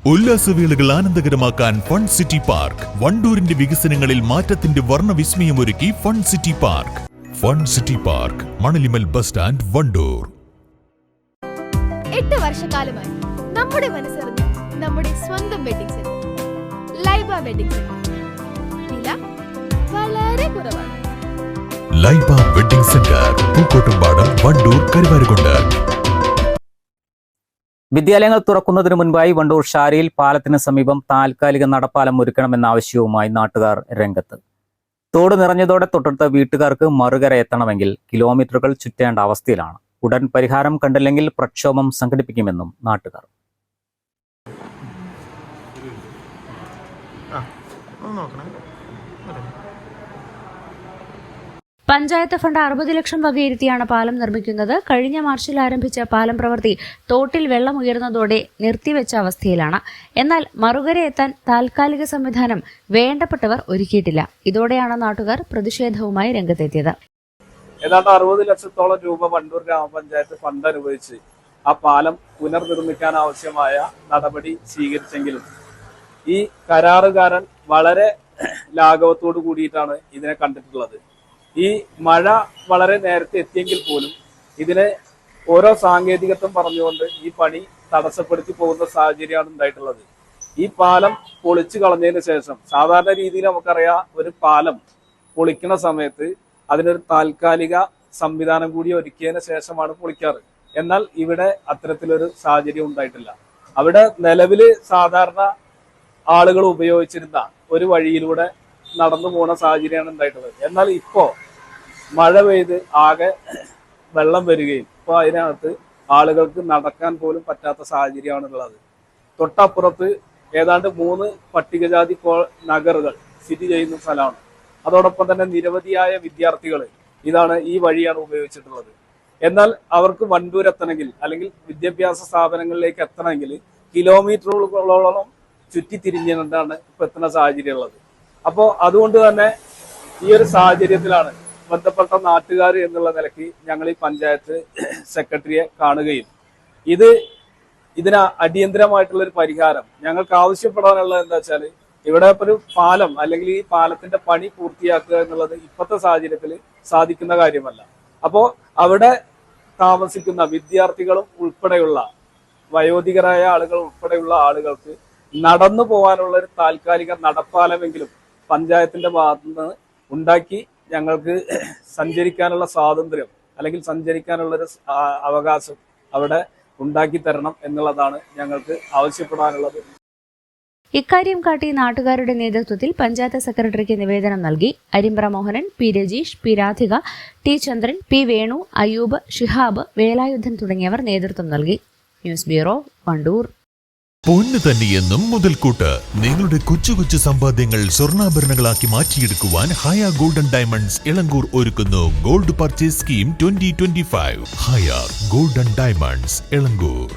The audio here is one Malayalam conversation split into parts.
ഉല്ലാസവേളകൾ ആനന്ദകരമാക്കാൻ ഫൺ സിറ്റി പാർക്ക്. വണ്ടൂരിന്റെ വികസനങ്ങളിൽ മാറ്റത്തിന്റെ വർണ്ണവിസ്മയമൊരുക്കി fun city park. Fun city park, Manalimal bus stand, Wandoor. 8 വർഷക്കാലമായി നമ്മുടെ മനസ്സറിഞ്ഞ നമ്മുടെ സ്വന്തം wedding centre Laiba wedding centre. വില വളരെ കുറവാണ്. Laiba wedding centre, Pookkottumpadam, Wandoor, Karuvarakundu. വിദ്യാലയങ്ങൾ തുറക്കുന്നതിന് മുൻപായി വണ്ടൂർ ഷാരിയിൽ പാലത്തിന് സമീപം താൽക്കാലിക നടപ്പാലം ഒരുക്കണമെന്ന ആവശ്യവുമായി നാട്ടുകാർ രംഗത്ത്. തോട് നിറഞ്ഞതോടെ തൊട്ടടുത്ത വീട്ടുകാർക്ക് മറുകര എത്തണമെങ്കിൽ കിലോമീറ്ററുകൾ ചുറ്റേണ്ട അവസ്ഥയിലാണ്. ഉടൻ പരിഹാരം കണ്ടില്ലെങ്കിൽ പ്രക്ഷോഭം സംഘടിപ്പിക്കുമെന്നും നാട്ടുകാർ. പഞ്ചായത്ത് ഫണ്ട് 60 ലക്ഷം വകയിരുത്തിയാണ് പാലം നിർമ്മിക്കുന്നത്. കഴിഞ്ഞ മാർച്ചിൽ ആരംഭിച്ച പാലം പ്രവൃത്തി തോട്ടിൽ വെള്ളം ഉയർന്നതോടെ നിർത്തിവെച്ച അവസ്ഥയിലാണ്. എന്നാൽ മറുകര എത്താൻ താൽക്കാലിക സംവിധാനം വേണ്ടപ്പെട്ടവർ ഒരുക്കിയിട്ടില്ല. ഇതോടെയാണ് നാട്ടുകാർ പ്രതിഷേധവുമായി രംഗത്തെത്തിയത്. ഏതാണ്ട് 60 ലക്ഷത്തോളം രൂപ വണ്ടൂർ ഗ്രാമപഞ്ചായത്ത് ഫണ്ട് അനുവദിച്ച് ആ പാലം പുനർനിർമ്മിക്കാൻ ആവശ്യമായ നടപടി സ്വീകരിച്ചെങ്കിലും ഈ കരാറുകാരൻ വളരെ ലാഘവത്തോടു കൂടിയിട്ടാണ് ഇതിനെ കണ്ടിട്ടുള്ളത്. ഈ മഴ വളരെ നേരത്തെ എത്തിയെങ്കിൽ പോലും ഇതിനെ ഓരോ സാങ്കേതികത്വം പറഞ്ഞുകൊണ്ട് ഈ പണി തടസ്സപ്പെടുത്തി പോകുന്ന സാഹചര്യമാണ് ഉണ്ടായിട്ടുള്ളത്. ഈ പാലം പൊളിച്ചു കളഞ്ഞതിന് ശേഷം, സാധാരണ രീതിയിൽ നമുക്കറിയാം, ഒരു പാലം പൊളിക്കുന്ന സമയത്ത് അതിനൊരു താൽക്കാലിക സംവിധാനം കൂടി ഒരുക്കിയതിന് ശേഷമാണ് പൊളിക്കാറ്. എന്നാൽ ഇവിടെ അത്തരത്തിലൊരു സാഹചര്യം ഉണ്ടായിട്ടില്ല. അവിടെ നിലവില് സാധാരണ ആളുകൾ ഉപയോഗിച്ചിരുന്ന ഒരു വഴിയിലൂടെ നടന്നു പോകുന്ന സാഹചര്യമാണ് ഉണ്ടായിട്ടുള്ളത്. എന്നാൽ ഇപ്പോ മഴ പെയ്ത് ആകെ വെള്ളം വരികയും ഇപ്പോൾ അതിനകത്ത് ആളുകൾക്ക് നടക്കാൻ പോലും പറ്റാത്ത സാഹചര്യമാണ് ഉള്ളത്. തൊട്ടപ്പുറത്ത് ഏതാണ്ട് 3 പട്ടികജാതി നഗറുകൾ സ്ഥിതി ചെയ്യുന്ന സ്ഥലമാണ്. അതോടൊപ്പം തന്നെ നിരവധിയായ വിദ്യാർത്ഥികൾ ഈ വഴിയാണ് ഉപയോഗിച്ചിട്ടുള്ളത്. എന്നാൽ അവർക്ക് വണ്ടൂർ എത്തണമെങ്കിൽ, അല്ലെങ്കിൽ വിദ്യാഭ്യാസ സ്ഥാപനങ്ങളിലേക്ക് എത്തണമെങ്കിൽ കിലോമീറ്ററുകളോളം ചുറ്റിത്തിരിഞ്ഞാണ് ഇപ്പൊ എത്തുന്ന സാഹചര്യം ഉള്ളത്. അപ്പോൾ അതുകൊണ്ട് തന്നെ ഈ ഒരു സാഹചര്യത്തിലാണ് ബന്ധപ്പെട്ട നാട്ടുകാർ എന്നുള്ള നിലയ്ക്ക് ഞങ്ങൾ ഈ പഞ്ചായത്ത് സെക്രട്ടറിയെ കാണുകയും ഇതിന് അടിയന്തരമായിട്ടുള്ള ഒരു പരിഹാരം ഞങ്ങൾക്ക് ആവശ്യപ്പെടാനുള്ളത് എന്താ വെച്ചാൽ, ഇവിടെ ഒരു പാലം അല്ലെങ്കിൽ ഈ പാലത്തിന്റെ പണി പൂർത്തിയാക്കുക എന്നുള്ളത് ഇപ്പോഴത്തെ സാഹചര്യത്തിൽ സാധിക്കുന്ന കാര്യമല്ല. അപ്പോൾ അവിടെ താമസിക്കുന്ന വിദ്യാർത്ഥികളും ഉൾപ്പെടെയുള്ള വയോധികരായ ആളുകൾ ഉൾപ്പെടെയുള്ള ആളുകൾക്ക് നടന്നു പോകാനുള്ള ഒരു താൽക്കാലിക നടപ്പാലമെങ്കിലും പഞ്ചായത്തിന്റെ ഭാഗത്തുനിന്ന് ഉണ്ടാക്കി ഞങ്ങൾക്ക് സഞ്ചരിക്കാനുള്ള സ്വാതന്ത്ര്യം, അല്ലെങ്കിൽ സഞ്ചരിക്കാനുള്ളൊരു അവകാശം അവിടെ ഉണ്ടാക്കി തരണം എന്നുള്ളതാണ് ഞങ്ങൾക്ക് ആവശ്യപ്പെടാനുള്ളത്. ഇക്കാര്യം കാട്ടി നാട്ടുകാരുടെ നേതൃത്വത്തിൽ പഞ്ചായത്ത് സെക്രട്ടറിക്ക് നിവേദനം നൽകി. Arimbra Mohanan, P Rajeesh, P Radhika, T Chandran, P Venu, Ayyoob, Shihab, Velayudhan തുടങ്ങിയവർ നേതൃത്വം നൽകി. News bureau, Wandoor. പൊന്ന് തന്നെയെന്നും മുതൽക്കൂട്ട്. നിങ്ങളുടെ കൊച്ചു കൊച്ചു സമ്പാദ്യങ്ങൾ സ്വർണ്ണാഭരണങ്ങളാക്കി മാറ്റിയെടുക്കുവാൻ ഹയ ഗോൾഡൻ ഡയമണ്ട്സ് ഇളങ്കൂർ ഒരുക്കുന്നു gold purchase scheme 2025. Haya golden diamonds Elankur.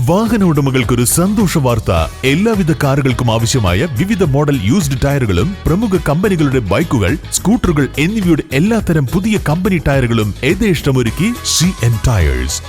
വാഹന ഉടമകൾക്കൊരു സന്തോഷ വാർത്ത. എല്ലാവിധ കാറുകൾക്കും ആവശ്യമായ വിവിധ മോഡൽ യൂസ്ഡ് ടയറുകളും പ്രമുഖ കമ്പനികളുടെ ബൈക്കുകൾ, സ്കൂട്ടറുകൾ എന്നിവയുടെ എല്ലാത്തരം പുതിയ കമ്പനി ടയറുകളും യഥേഷ്ടമൊരുക്കി CN ടയേഴ്സ്.